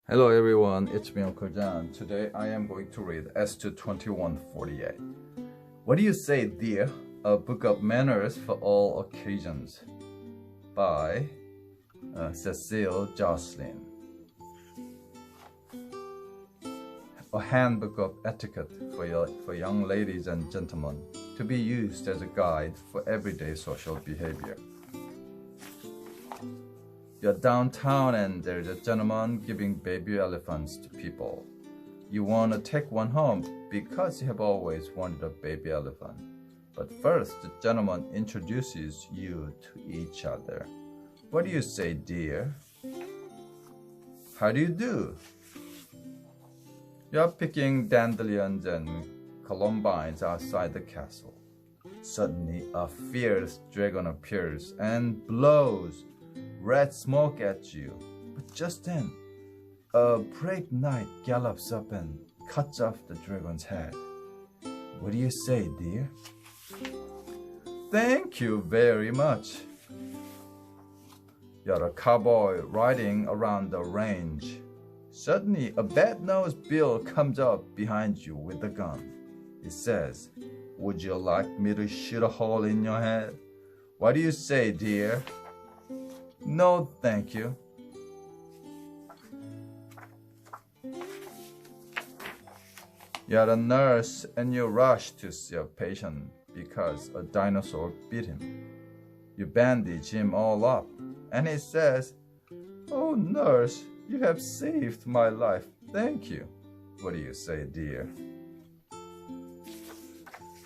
Hello everyone, it's me Uncle John. Today I am going to read S2 2148. What do you say, dear? A book of manners for all occasions by Cecile Jocelyn. A handbook of etiquette for young ladies and gentlemen to be used as a guide for everyday social behavior. You're downtown and there's a gentleman giving baby elephants to people. You want to take one home because you have always wanted a baby elephant. But first, the gentleman introduces you to each other. What do you say, dear? How do you do? You're picking dandelions and columbines outside the castle. Suddenly, a fierce dragon appears and blows red smoke at you. But just then, a brave knight gallops up and cuts off the dragon's head. What do you say, dear? Thank you very much. You're a cowboy riding around the range. Suddenly, a bad-nosed Bill comes up behind you with a gun. He says, "Would you like me to shoot a hole in your head? What do you say, dear?" "No, thank you." You're a nurse and you rush to see a patient because a dinosaur bit him. You bandage him all up and he says, "Oh, nurse, you have saved my life. Thank you." What do you say, dear?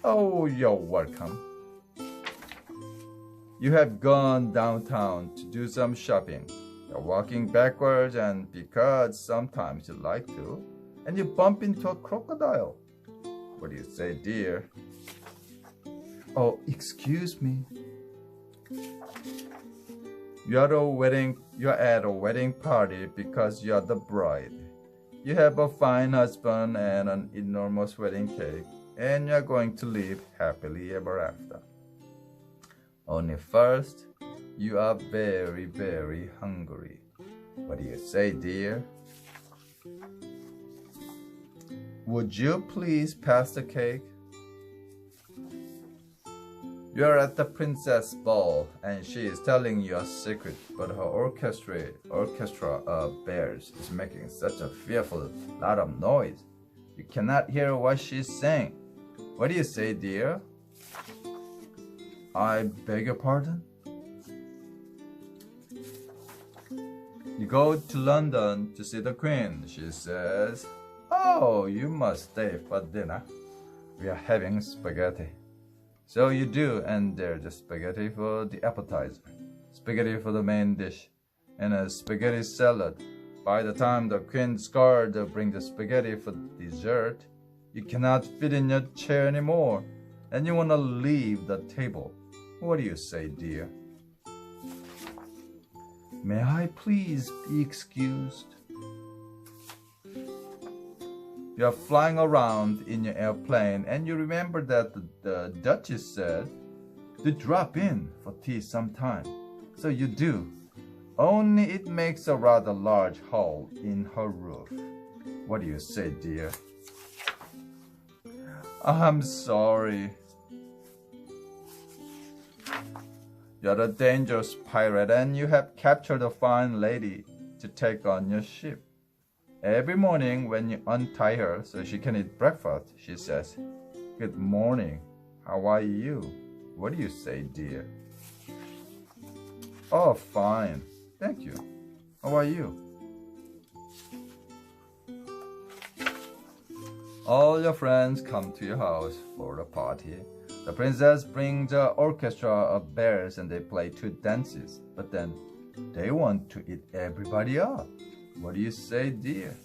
"Oh, you're welcome." You have gone downtown to do some shopping. You're walking backwards and because sometimes you like to, and you bump into a crocodile. What do you say, dear? "Oh, excuse me." You're at a wedding party because you're the bride. You have a fine husband and an enormous wedding cake, and you're going to live happily ever after. Only first, you are very, very hungry. What do you say, dear? "Would you please pass the cake?" You're at the princess ball and she is telling you a secret, but her orchestra of bears is making such a fearful lot of noise. You cannot hear what she's saying. What do you say, dear? "I beg your pardon?" You go to London to see the Queen. She says, "Oh, you must stay for dinner. We are having spaghetti." So you do, and there's a spaghetti for the appetizer, spaghetti for the main dish, and a spaghetti salad. By the time the Queen's guard bring the spaghetti for dessert, you cannot fit in your chair anymore, and you want to leave the table. What do you say, dear? "May I please be excused?" You're flying around in your airplane and you remember that the Duchess said to drop in for tea sometime. So you do, only it makes a rather large hole in her roof. What do you say, dear? "I'm sorry." You're a dangerous pirate and you have captured a fine lady to take on your ship. Every morning when you untie her so she can eat breakfast, she says, "Good morning, how are you?" What do you say, dear? "Oh, fine, thank you. How are you?" All your friends come to your house for a party. The princess brings an orchestra of bears and they play 2 dances. But then they want to eat everybody up. What do you say, dear?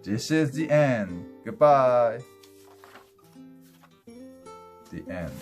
This is the end. Goodbye. The end.